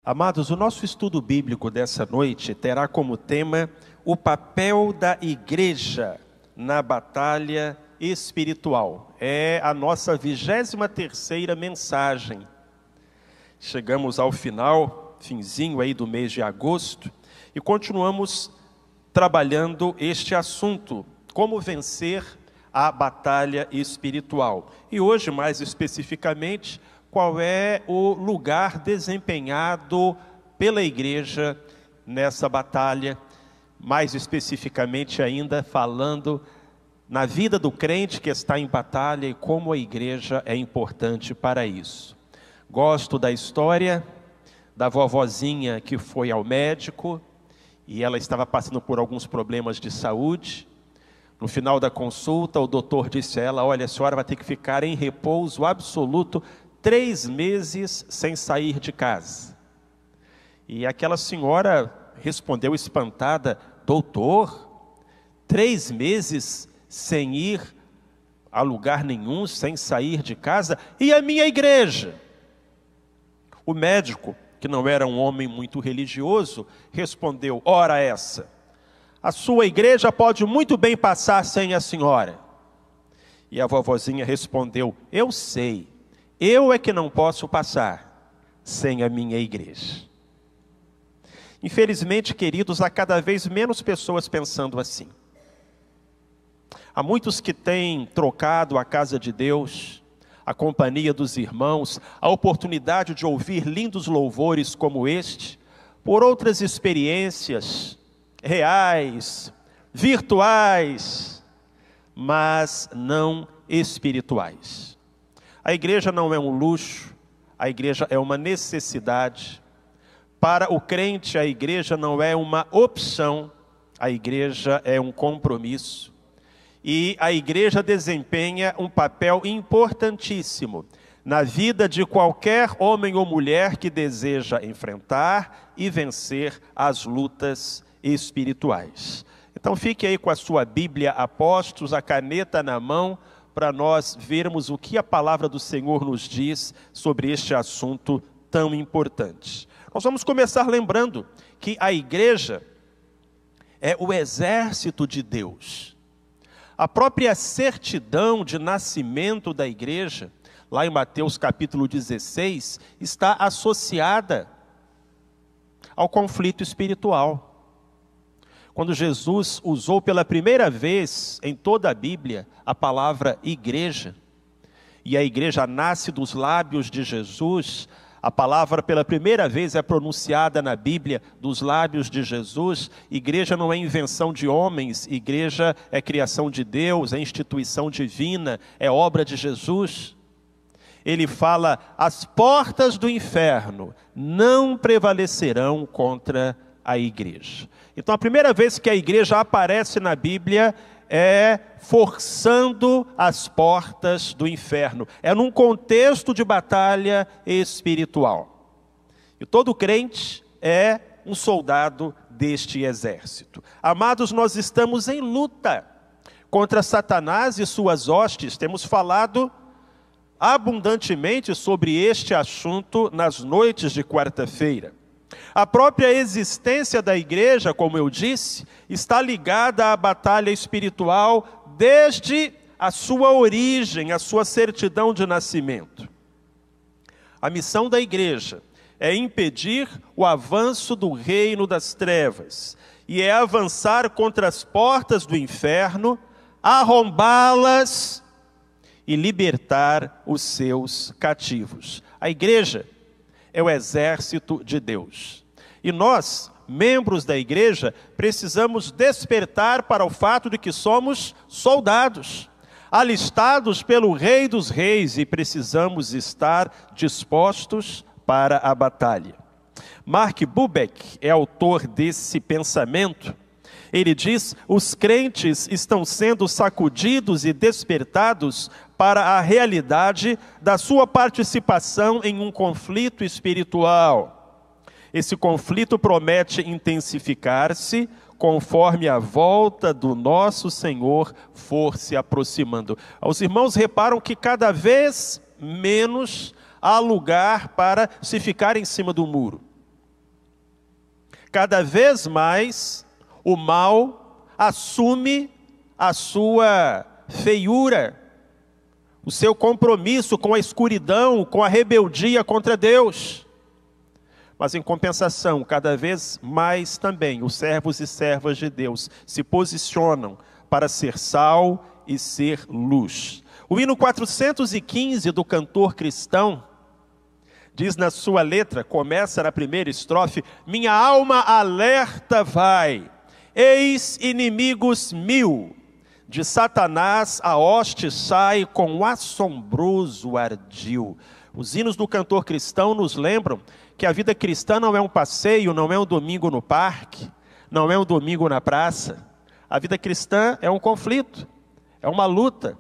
Amados, o nosso estudo bíblico dessa noite terá como tema o papel da igreja na batalha espiritual. É a nossa 23ª mensagem. Chegamos ao finzinho aí do mês de agosto, e continuamos trabalhando este assunto, como vencer a batalha espiritual. E hoje, mais especificamente, qual é o lugar desempenhado pela igreja nessa batalha, mais especificamente ainda falando na vida do crente que está em batalha e como a igreja é importante para isso. Gosto da história da vovozinha que foi ao médico e ela estava passando por alguns problemas de saúde. No final da consulta, o doutor disse a ela: olha, a senhora vai ter que ficar em repouso absoluto 3 meses sem sair de casa. E aquela senhora respondeu espantada: doutor, 3 meses sem ir a lugar nenhum, sem sair de casa? E a minha igreja? O médico, que não era um homem muito religioso, respondeu: ora essa, a sua igreja pode muito bem passar sem a senhora. E a vovozinha respondeu: eu sei, eu é que não posso passar sem a minha igreja. Infelizmente, queridos, há cada vez menos pessoas pensando assim. Há muitos que têm trocado a casa de Deus, a companhia dos irmãos, a oportunidade de ouvir lindos louvores como este, por outras experiências reais, virtuais, mas não espirituais. A igreja não é um luxo, a igreja é uma necessidade. Para o crente, a igreja não é uma opção, a igreja é um compromisso. E a igreja desempenha um papel importantíssimo na vida de qualquer homem ou mulher que deseja enfrentar e vencer as lutas espirituais. Então fique aí com a sua Bíblia a postos, a caneta na mão, para nós vermos o que a palavra do Senhor nos diz sobre este assunto tão importante. Nós vamos começar lembrando que a igreja é o exército de Deus. A própria certidão de nascimento da igreja, lá em Mateus capítulo 16, está associada ao conflito espiritual. Quando Jesus usou pela primeira vez em toda a Bíblia a palavra igreja, e a igreja nasce dos lábios de Jesus, a palavra pela primeira vez é pronunciada na Bíblia dos lábios de Jesus. Igreja não é invenção de homens, igreja é criação de Deus, é instituição divina, é obra de Jesus. Ele fala: as portas do inferno não prevalecerão contra a igreja. Então a primeira vez que a igreja aparece na Bíblia é forçando as portas do inferno. É num contexto de batalha espiritual. E todo crente é um soldado deste exército. Amados, nós estamos em luta contra Satanás e suas hostes. Temos falado abundantemente sobre este assunto nas noites de quarta-feira. A própria existência da igreja, como eu disse, está ligada à batalha espiritual desde a sua origem, a sua certidão de nascimento. A missão da igreja é impedir o avanço do reino das trevas e é avançar contra as portas do inferno, arrombá-las e libertar os seus cativos. A igreja é o exército de Deus. E nós, membros da igreja, precisamos despertar para o fato de que somos soldados, alistados pelo Rei dos Reis, e precisamos estar dispostos para a batalha. Mark Bubeck é autor desse pensamento. Ele diz: os crentes estão sendo sacudidos e despertados para a realidade da sua participação em um conflito espiritual. Esse conflito promete intensificar-se conforme a volta do nosso Senhor for se aproximando. Os irmãos reparam que cada vez menos há lugar para se ficar em cima do muro. Cada vez mais o mal assume a sua feiura, o seu compromisso com a escuridão, com a rebeldia contra Deus. Mas em compensação, cada vez mais também os servos e servas de Deus se posicionam para ser sal e ser luz. O hino 415 do cantor cristão diz na sua letra, começa na primeira estrofe: minha alma alerta vai, eis inimigos mil, de Satanás a hoste sai com assombroso ardil. Os hinos do cantor cristão nos lembram que a vida cristã não é um passeio, não é um domingo no parque, não é um domingo na praça. A vida cristã é um conflito, é uma luta,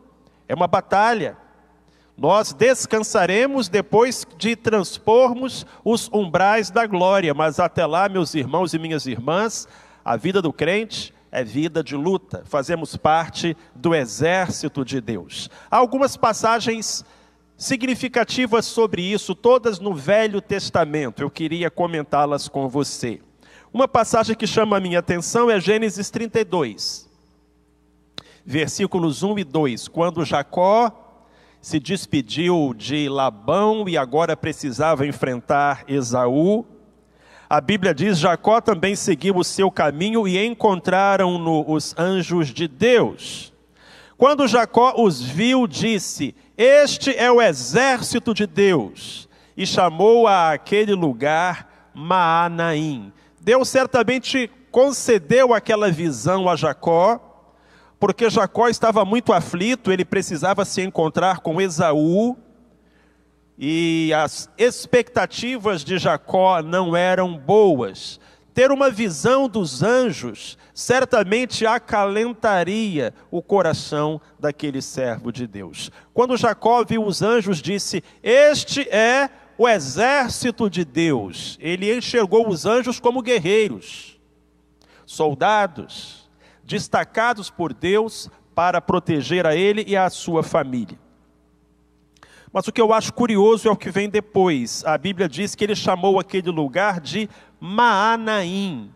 é uma batalha. Nós descansaremos depois de transpormos os umbrais da glória, mas até lá, meus irmãos e minhas irmãs, a vida do crente é vida de luta. Fazemos parte do exército de Deus. Há algumas passagens significativas sobre isso, todas no Velho Testamento. Eu queria comentá-las com você. Uma passagem que chama a minha atenção é Gênesis 32, versículos 1 e 2, quando Jacó se despediu de Labão e agora precisava enfrentar Esaú. A Bíblia diz: Jacó também seguiu o seu caminho e encontraram-no os anjos de Deus. Quando Jacó os viu, disse: este é o exército de Deus, e chamou a aquele lugar Maanaim. Deus certamente concedeu aquela visão a Jacó, porque Jacó estava muito aflito, ele precisava se encontrar com Esaú, e as expectativas de Jacó não eram boas. Ter uma visão dos anjos certamente acalentaria o coração daquele servo de Deus. Quando Jacó viu os anjos, disse: este é o exército de Deus. Ele enxergou os anjos como guerreiros, soldados, destacados por Deus para proteger a ele e a sua família. Mas o que eu acho curioso é o que vem depois. A Bíblia diz que ele chamou aquele lugar de Maanaim.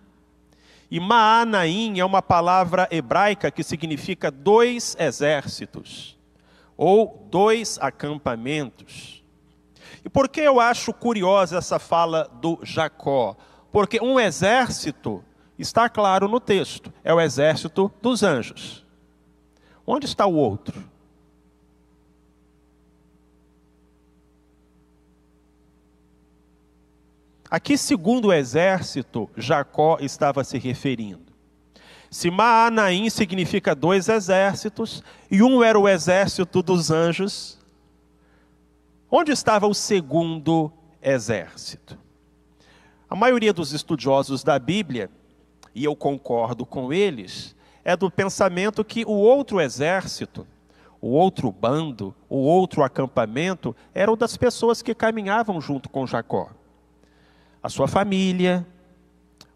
E Maanaim é uma palavra hebraica que significa dois exércitos, ou dois acampamentos. E por que eu acho curiosa essa fala do Jacó? Porque um exército, está claro no texto, é o exército dos anjos. Onde está o outro? A que segundo exército Jacó estava se referindo? Se Maanaim significa dois exércitos, e um era o exército dos anjos, onde estava o segundo exército? A maioria dos estudiosos da Bíblia, e eu concordo com eles, é do pensamento que o outro exército, o outro bando, o outro acampamento, eram das pessoas que caminhavam junto com Jacó. A sua família,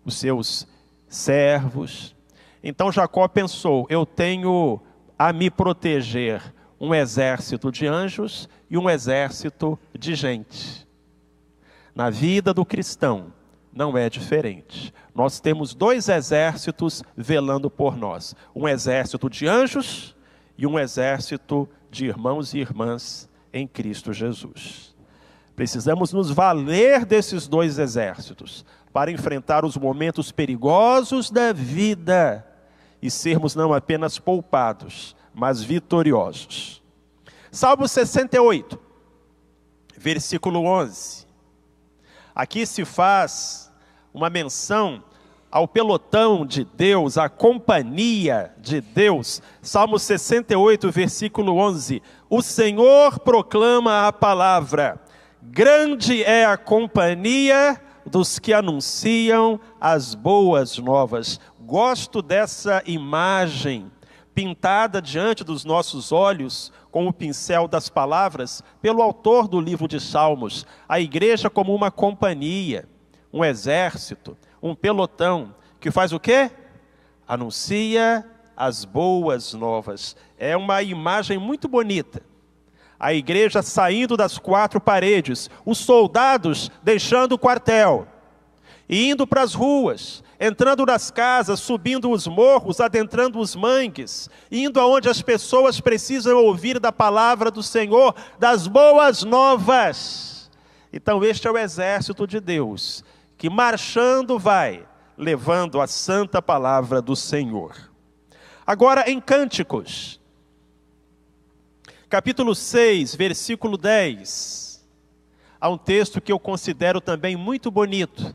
os seus servos. Então Jacó pensou: eu tenho a me proteger um exército de anjos e um exército de gente. Na vida do cristão não é diferente. Nós temos dois exércitos velando por nós: um exército de anjos e um exército de irmãos e irmãs em Cristo Jesus. Precisamos nos valer desses dois exércitos para enfrentar os momentos perigosos da vida e sermos não apenas poupados, mas vitoriosos. Salmo 68, versículo 11. Aqui se faz uma menção ao pelotão de Deus, à companhia de Deus. Salmo 68, versículo 11. O Senhor proclama a palavra. Grande é a companhia dos que anunciam as boas novas. Gosto dessa imagem pintada diante dos nossos olhos com o pincel das palavras pelo autor do livro de Salmos. A igreja como uma companhia, um exército, um pelotão que faz o quê? Anuncia as boas novas. É uma imagem muito bonita. A igreja saindo das quatro paredes, os soldados deixando o quartel. e indo para as ruas, entrando nas casas, subindo os morros, adentrando os mangues, indo aonde as pessoas precisam ouvir da palavra do Senhor, das boas novas. Então este é o exército de Deus, que marchando vai, levando a santa palavra do Senhor. Agora em Cânticos, capítulo 6, versículo 10, há um texto que eu considero também muito bonito,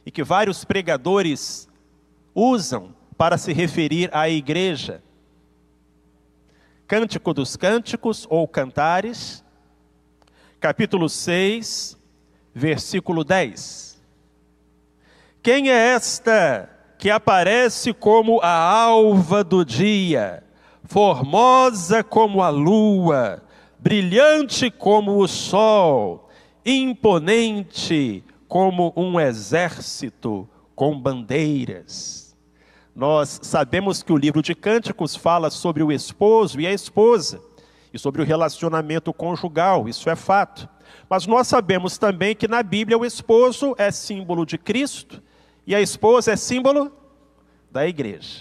e que vários pregadores usam para se referir à igreja. Cântico dos Cânticos, ou Cantares, capítulo 6, versículo 10. Quem é esta que aparece como a alva do dia, formosa como a lua, brilhante como o sol, imponente como um exército com bandeiras? Nós sabemos que o livro de Cânticos fala sobre o esposo e a esposa, e sobre o relacionamento conjugal, isso é fato. Mas nós sabemos também que na Bíblia o esposo é símbolo de Cristo, e a esposa é símbolo da igreja.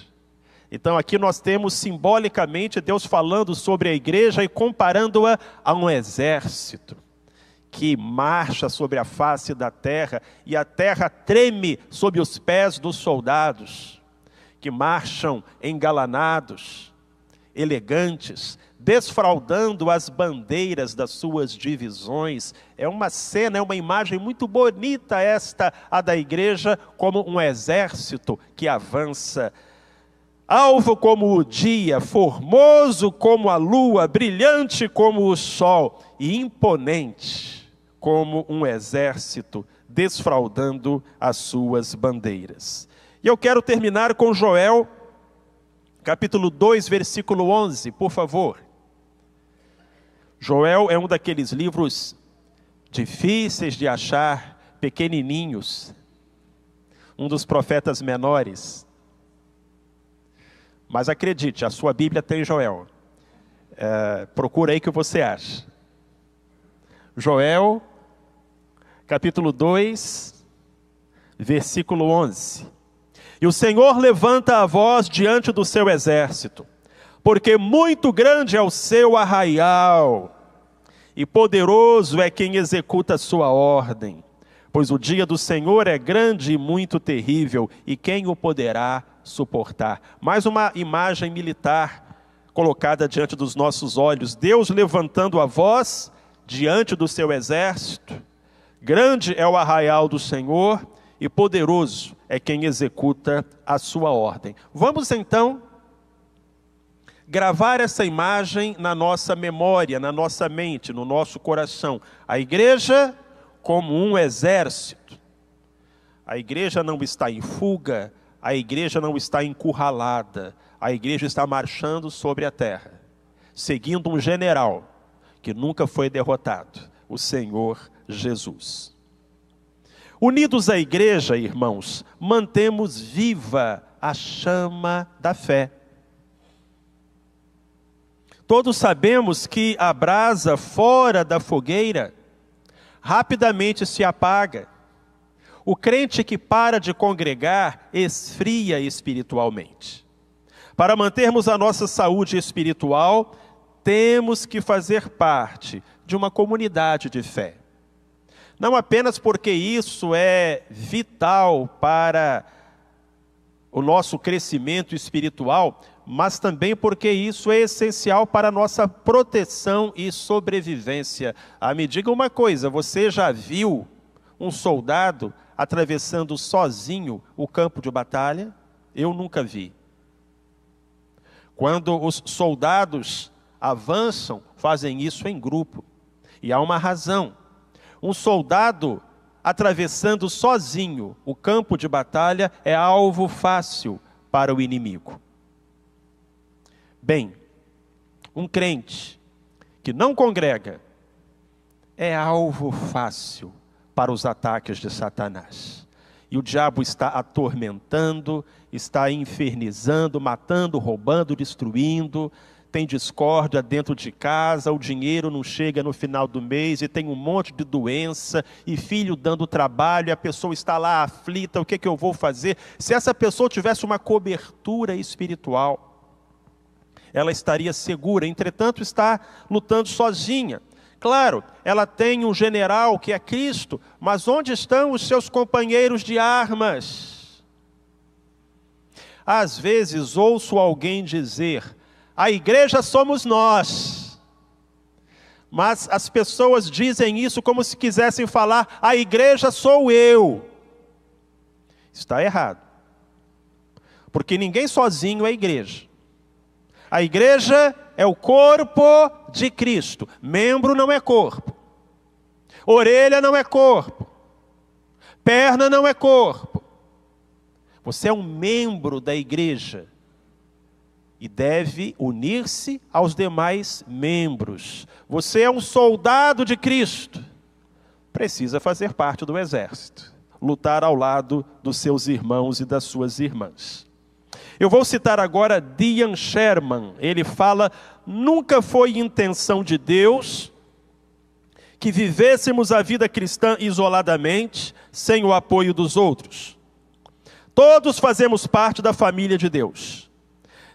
Então aqui nós temos simbolicamente Deus falando sobre a igreja e comparando-a a um exército que marcha sobre a face da terra, e a terra treme sob os pés dos soldados, que marcham engalanados, elegantes, desfraldando as bandeiras das suas divisões. É uma cena, é uma imagem muito bonita esta, a da igreja, como um exército que avança, alvo como o dia, formoso como a lua, brilhante como o sol, e imponente como um exército, desfraldando as suas bandeiras. E eu quero terminar com Joel, capítulo 2, versículo 11, por favor. Joel é um daqueles livros difíceis de achar, pequenininhos, um dos profetas menores. Mas acredite, a sua Bíblia tem Joel. Procura aí que você acha. Joel, capítulo 2, versículo 11. E o Senhor levanta a voz diante do seu exército, porque muito grande é o seu arraial, e poderoso é quem executa a sua ordem. Pois o dia do Senhor é grande e muito terrível, e quem o poderá suportar? Mais uma imagem militar colocada diante dos nossos olhos. Deus levantando a voz diante do seu exército. Grande é o arraial do Senhor, e poderoso é quem executa a sua ordem. Vamos então gravar essa imagem na nossa memória, na nossa mente, no nosso coração. A igreja como um exército. A igreja não está em fuga, a igreja não está encurralada, a igreja está marchando sobre a terra, seguindo um general que nunca foi derrotado, o Senhor Jesus. Unidos à igreja, irmãos, mantemos viva a chama da fé. Todos sabemos que a brasa fora da fogueira rapidamente se apaga. O crente que para de congregar esfria espiritualmente. Para mantermos a nossa saúde espiritual, temos que fazer parte de uma comunidade de fé. Não apenas porque isso é vital para o nosso crescimento espiritual, mas também porque isso é essencial para a nossa proteção e sobrevivência. Me diga uma coisa, você já viu um soldado atravessando sozinho o campo de batalha? Eu nunca vi. Quando os soldados avançam, fazem isso em grupo. E há uma razão. Um soldado atravessando sozinho o campo de batalha é alvo fácil para o inimigo. Bem, um crente que não congrega é alvo fácil para os ataques de Satanás. E o diabo está atormentando, está infernizando, matando, roubando, destruindo, tem discórdia dentro de casa, o dinheiro não chega no final do mês, e tem um monte de doença, e filho dando trabalho, e a pessoa está lá aflita, o que é que eu vou fazer? Se essa pessoa tivesse uma cobertura espiritual, ela estaria segura, entretanto está lutando sozinha. Claro, ela tem um general que é Cristo, mas onde estão os seus companheiros de armas? Às vezes ouço alguém dizer: a igreja somos nós. Mas as pessoas dizem isso como se quisessem falar: a igreja sou eu. Está errado. Porque ninguém sozinho é igreja. A igreja é o corpo de Cristo. Membro não é corpo. Orelha não é corpo. Perna não é corpo. Você é um membro da igreja e deve unir-se aos demais membros. Você é um soldado de Cristo. Precisa fazer parte do exército. Lutar ao lado dos seus irmãos e das suas irmãs. Eu vou citar agora Dian Sherman. Ele fala: nunca foi intenção de Deus que vivêssemos a vida cristã isoladamente, sem o apoio dos outros. Todos fazemos parte da família de Deus.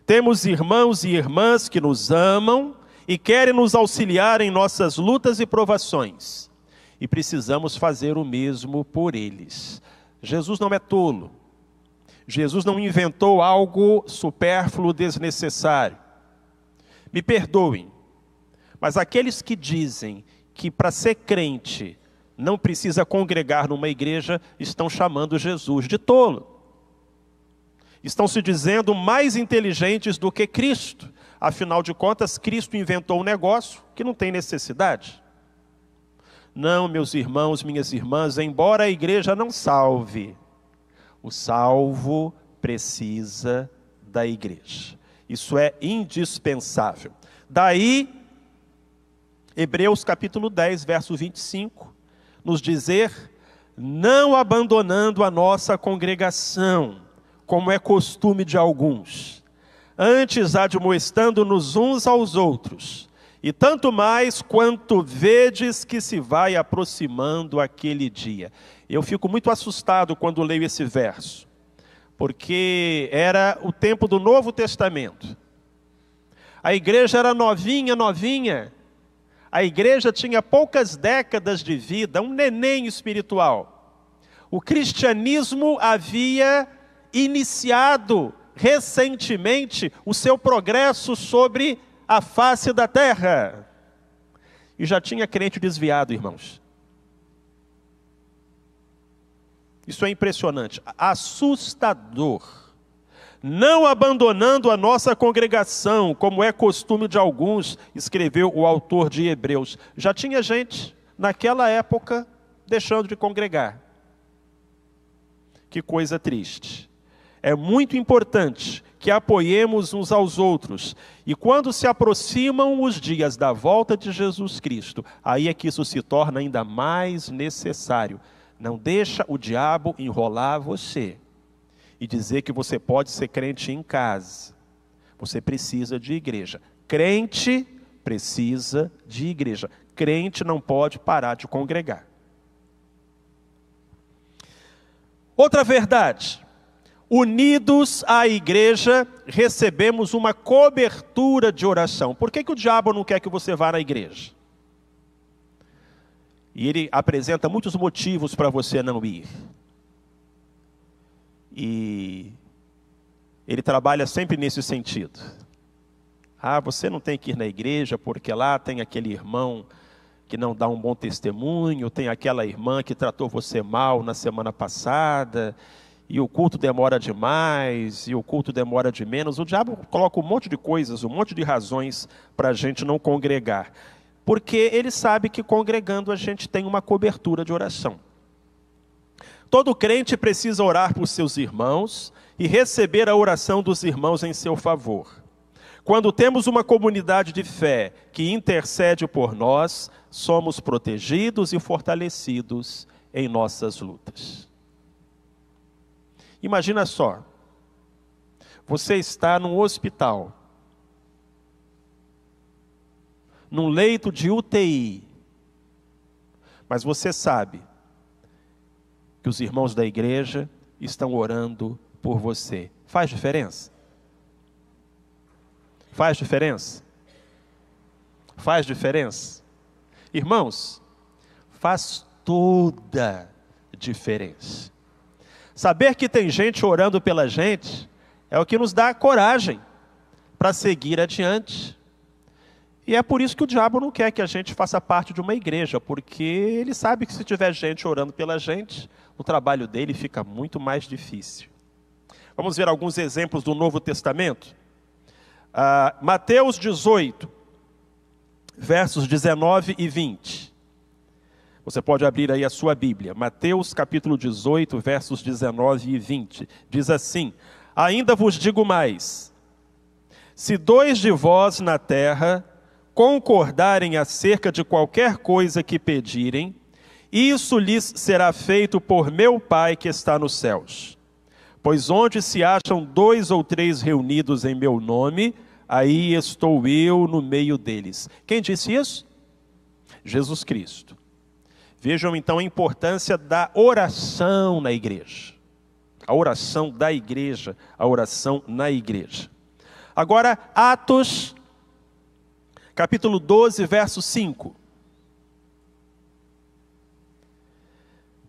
Temos irmãos e irmãs que nos amam e querem nos auxiliar em nossas lutas e provações. E precisamos fazer o mesmo por eles. Jesus não é tolo. Jesus não inventou algo supérfluo, desnecessário. Me perdoem, mas aqueles que dizem que para ser crente não precisa congregar numa igreja, estão chamando Jesus de tolo. Estão se dizendo mais inteligentes do que Cristo. Afinal de contas, Cristo inventou um negócio que não tem necessidade. Não, meus irmãos, minhas irmãs, embora a igreja não salve, o salvo precisa da igreja. Isso é indispensável. Daí, Hebreus capítulo 10, verso 25, nos dizer: não abandonando a nossa congregação, como é costume de alguns, antes admoestando-nos uns aos outros, e tanto mais quanto vedes que se vai aproximando aquele dia. Eu fico muito assustado quando leio esse verso, porque era o tempo do Novo Testamento. A igreja era novinha, a igreja tinha poucas décadas de vida, um neném espiritual. O cristianismo havia iniciado recentemente o seu progresso sobre a face da terra. E já tinha crente desviado, irmãos. Isso é impressionante, assustador. Não abandonando a nossa congregação, como é costume de alguns, escreveu o autor de Hebreus. Já tinha gente, naquela época, deixando de congregar. Que coisa triste. É muito importante que apoiemos uns aos outros. E quando se aproximam os dias da volta de Jesus Cristo, aí é que isso se torna ainda mais necessário. Não deixa o diabo enrolar você e dizer que você pode ser crente em casa. Você precisa de igreja. Crente precisa de igreja. Crente não pode parar de congregar. Outra verdade: unidos à igreja, recebemos uma cobertura de oração. Por que o diabo não quer que você vá na igreja? E ele apresenta muitos motivos para você não ir. E ele trabalha sempre nesse sentido. Ah, você não tem que ir na igreja porque lá tem aquele irmão que não dá um bom testemunho, tem aquela irmã que tratou você mal na semana passada, e o culto demora demais, e o culto demora de menos. O diabo coloca um monte de coisas, um monte de razões para a gente não congregar. Porque ele sabe que congregando a gente tem uma cobertura de oração. Todo crente precisa orar por seus irmãos e receber a oração dos irmãos em seu favor. Quando temos uma comunidade de fé que intercede por nós, somos protegidos e fortalecidos em nossas lutas. Imagina só, você está num hospital, num leito de UTI, mas você sabe que os irmãos da igreja estão orando por você. Faz diferença? Faz diferença? Faz diferença? Irmãos, faz toda diferença. Saber que tem gente orando pela gente é o que nos dá coragem para seguir adiante. E é por isso que o diabo não quer que a gente faça parte de uma igreja, porque ele sabe que se tiver gente orando pela gente, o trabalho dele fica muito mais difícil. Vamos ver alguns exemplos do Novo Testamento? Mateus 18, versos 19 e 20. Você pode abrir aí a sua Bíblia. Mateus capítulo 18, versos 19 e 20. Diz assim: ainda vos digo mais, se 2 de vós na terra concordarem acerca de qualquer coisa que pedirem, isso lhes será feito por meu Pai que está nos céus. Pois onde se acham 2 ou 3 reunidos em meu nome, aí estou eu no meio deles. Quem disse isso? Jesus Cristo. Vejam então a importância da oração na igreja. A oração da igreja, a oração na igreja. Agora, Atos, capítulo 12, verso 5.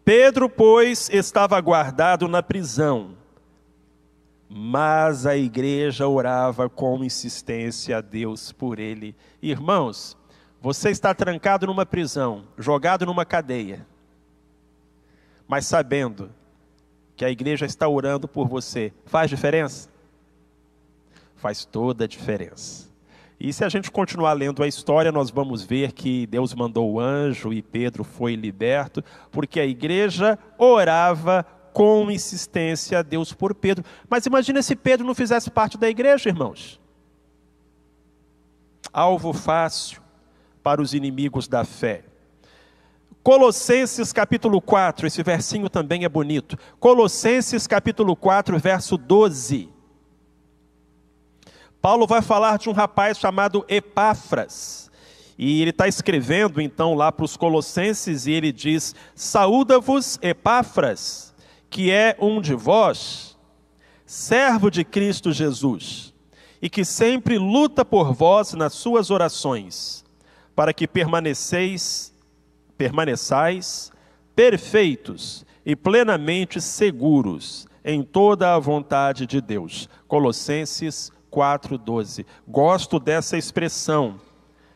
Pedro, pois, estava guardado na prisão, mas a igreja orava com insistência a Deus por ele. Irmãos, você está trancado numa prisão, jogado numa cadeia, mas sabendo que a igreja está orando por você, faz diferença? Faz toda a diferença. E se a gente continuar lendo a história, nós vamos ver que Deus mandou o anjo e Pedro foi liberto, porque a igreja orava com insistência a Deus por Pedro. Mas imagina se Pedro não fizesse parte da igreja, irmãos. Alvo fácil para os inimigos da fé. Colossenses capítulo 4, esse versinho também é bonito. Colossenses capítulo 4, verso 12. Paulo vai falar de um rapaz chamado Epáfras. E ele está escrevendo então lá para os Colossenses e ele diz: saúda-vos Epáfras, que é um de vós, servo de Cristo Jesus, e que sempre luta por vós nas suas orações, para que permaneçais perfeitos e plenamente seguros em toda a vontade de Deus. Colossenses 4:12. Gosto dessa expressão.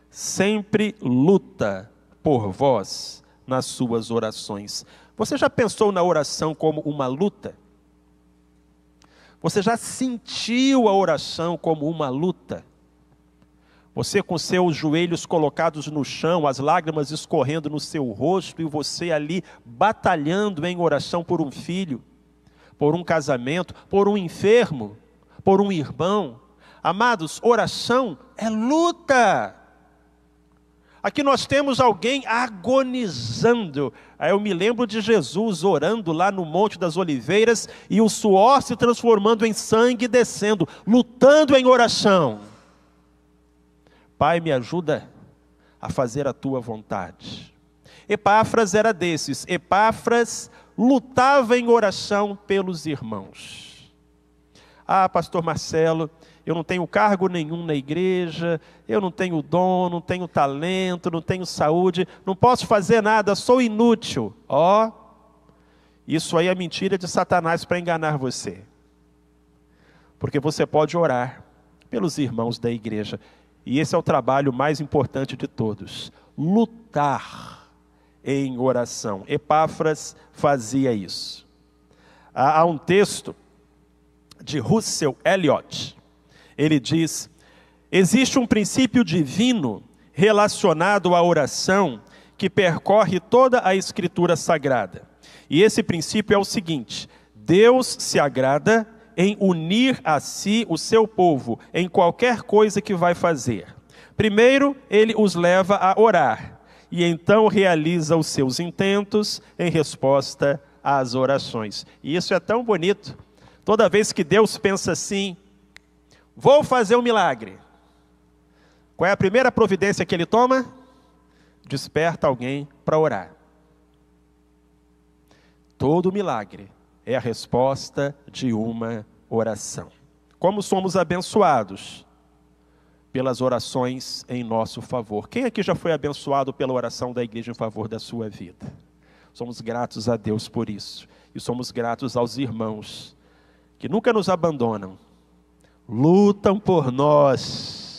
Sempre luta por vós nas suas orações. Você já pensou na oração como uma luta? Você já sentiu a oração como uma luta? Você com seus joelhos colocados no chão, as lágrimas escorrendo no seu rosto, e você ali batalhando em oração por um filho, por um casamento, por um enfermo, por um irmão. Amados, oração é luta. Aqui nós temos alguém agonizando. Aí eu me lembro de Jesus orando lá no Monte das Oliveiras e o suor se transformando em sangue descendo, lutando em oração. Pai, me ajuda a fazer a tua vontade. Epáfras era desses. Epáfras lutava em oração pelos irmãos. Ah, pastor Marcelo, eu não tenho cargo nenhum na igreja, eu não tenho dom, não tenho talento, não tenho saúde, não posso fazer nada, sou inútil. Ó, isso aí é mentira de Satanás para enganar você. Porque você pode orar pelos irmãos da igreja. E esse é o trabalho mais importante de todos. Lutar em oração. Epáfras fazia isso. Há um texto de Russell Elliott. Ele diz: existe um princípio divino relacionado à oração que percorre toda a Escritura Sagrada. E esse princípio é o seguinte: Deus se agrada em unir a si o seu povo em qualquer coisa que vai fazer. Primeiro, ele os leva a orar, e então realiza os seus intentos em resposta às orações. E isso é tão bonito. Toda vez que Deus pensa assim, vou fazer um milagre, Qual é a primeira providência que ele toma? Desperta alguém para orar. Todo milagre é a resposta de uma oração. Como somos abençoados? Pelas orações em nosso favor. Quem aqui já foi abençoado pela oração da igreja em favor da sua vida? Somos gratos a Deus por isso. E somos gratos aos irmãos que nunca nos abandonam, lutam por nós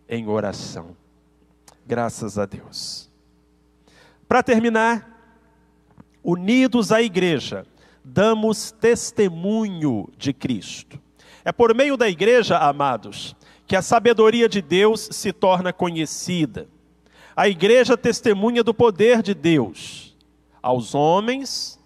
em oração. Graças a Deus. Para terminar, unidos à igreja, damos testemunho de Cristo. É por meio da igreja, amados, que a sabedoria de Deus se torna conhecida. A igreja testemunha do poder de Deus aos homens,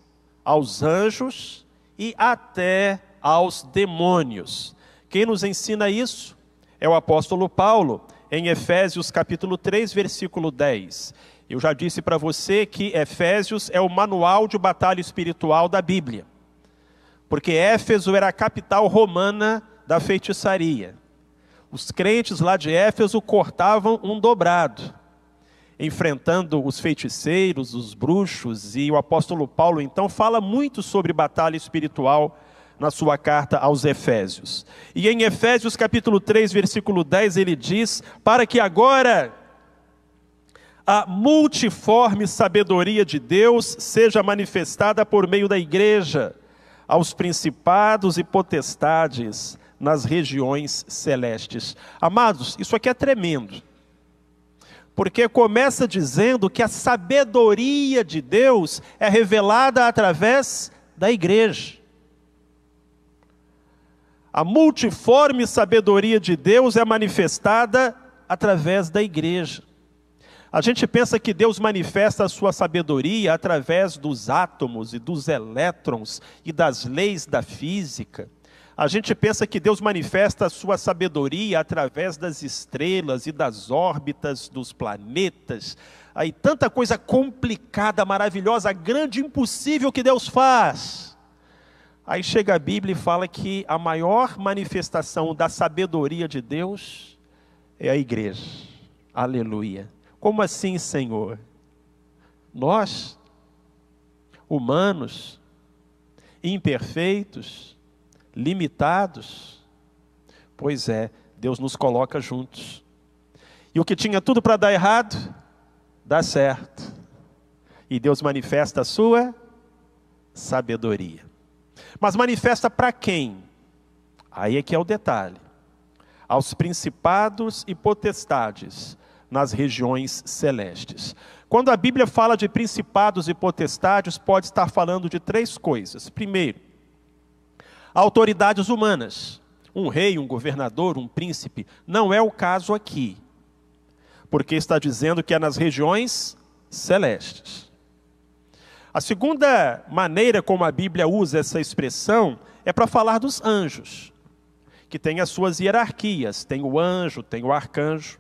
aos anjos e até aos demônios. Quem nos ensina isso é o apóstolo Paulo, em Efésios capítulo 3, versículo 10. Eu já disse para você que Efésios é o manual de batalha espiritual da Bíblia. Porque Éfeso era a capital romana da feitiçaria. Os crentes lá de Éfeso cortavam um dobrado, enfrentando os feiticeiros, os bruxos, e o apóstolo Paulo então fala muito sobre batalha espiritual na sua carta aos Efésios. E em Efésios capítulo 3, versículo 10, ele diz: para que agora a multiforme sabedoria de Deus seja manifestada por meio da igreja, aos principados e potestades nas regiões celestes. Amados, isso aqui é tremendo. Porque começa dizendo que a sabedoria de Deus é revelada através da igreja. A multiforme sabedoria de Deus é manifestada através da igreja. A gente pensa que Deus manifesta a sua sabedoria através dos átomos e dos elétrons e das leis da física. A gente pensa que Deus manifesta a sua sabedoria através das estrelas e das órbitas dos planetas. Aí tanta coisa complicada, maravilhosa, grande, impossível que Deus faz. Aí chega a Bíblia e fala que a maior manifestação da sabedoria de Deus é a igreja. Aleluia. Como assim, Senhor? Nós, humanos, imperfeitos, limitados, pois é, Deus nos coloca juntos. E o que tinha tudo para dar errado, dá certo. E Deus manifesta a sua sabedoria. Mas manifesta para quem? Aí é que é o detalhe. Aos principados e potestades nas regiões celestes. Quando a Bíblia fala de principados e potestades, pode estar falando de três coisas. Primeiro, autoridades humanas. Um rei, um governador, um príncipe. Não é o caso aqui. Porque está dizendo que é nas regiões celestes. A segunda maneira como a Bíblia usa essa expressão é para falar dos anjos, que tem as suas hierarquias. Tem o anjo, tem o arcanjo.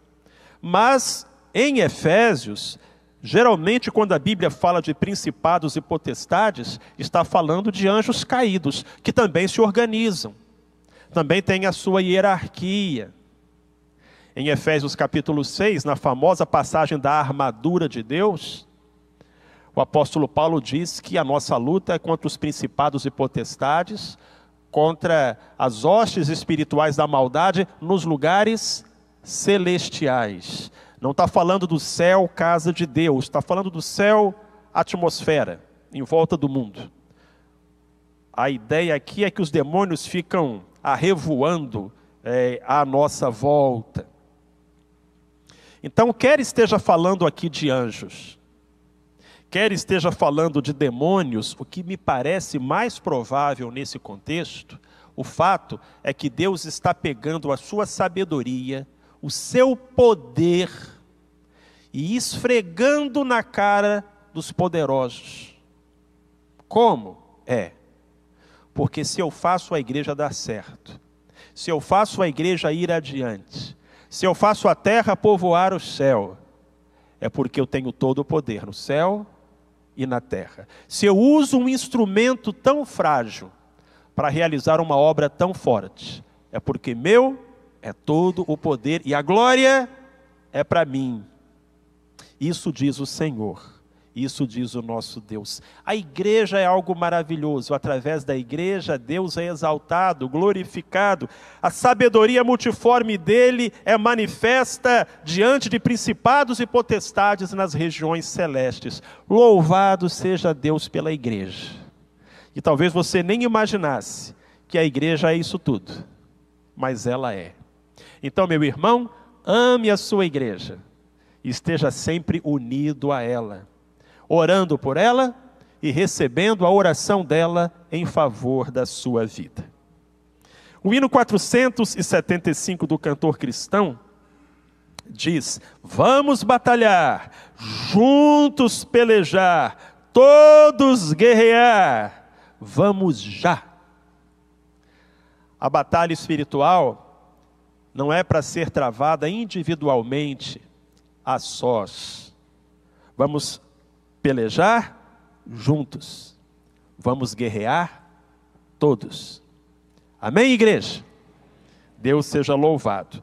Mas, em Efésios, geralmente quando a Bíblia fala de principados e potestades, está falando de anjos caídos, que também se organizam, também têm a sua hierarquia. Em Efésios capítulo 6, na famosa passagem da armadura de Deus, o apóstolo Paulo diz que a nossa luta é contra os principados e potestades, contra as hostes espirituais da maldade nos lugares celestiais. Não está falando do céu, casa de Deus, está falando do céu, atmosfera, em volta do mundo. A ideia aqui é que os demônios ficam arrevoando à nossa volta. Então, quer esteja falando aqui de anjos, quer esteja falando de demônios, o que me parece mais provável nesse contexto, o fato é que Deus está pegando a sua sabedoria, o seu poder, e esfregando na cara dos poderosos. Como? Porque se eu faço a igreja dar certo, se eu faço a igreja ir adiante, se eu faço a terra povoar o céu, é porque eu tenho todo o poder no céu e na terra. Se eu uso um instrumento tão frágil para realizar uma obra tão forte, é porque meu é todo o poder e a glória é para mim. Isso diz o Senhor, isso diz o nosso Deus. A igreja é algo maravilhoso, através da igreja Deus é exaltado, glorificado, a sabedoria multiforme dele é manifesta diante de principados e potestades nas regiões celestes. Louvado seja Deus pela igreja. E talvez você nem imaginasse que a igreja é isso tudo, mas ela é. Então, meu irmão, ame a sua igreja, esteja sempre unido a ela, orando por ela e recebendo a oração dela em favor da sua vida. O hino 475 do cantor cristão diz: vamos batalhar, juntos pelejar, todos guerrear, vamos já. A batalha espiritual não é para ser travada individualmente, a sós. Vamos pelejar juntos. Vamos guerrear todos. Amém, igreja? Deus seja louvado.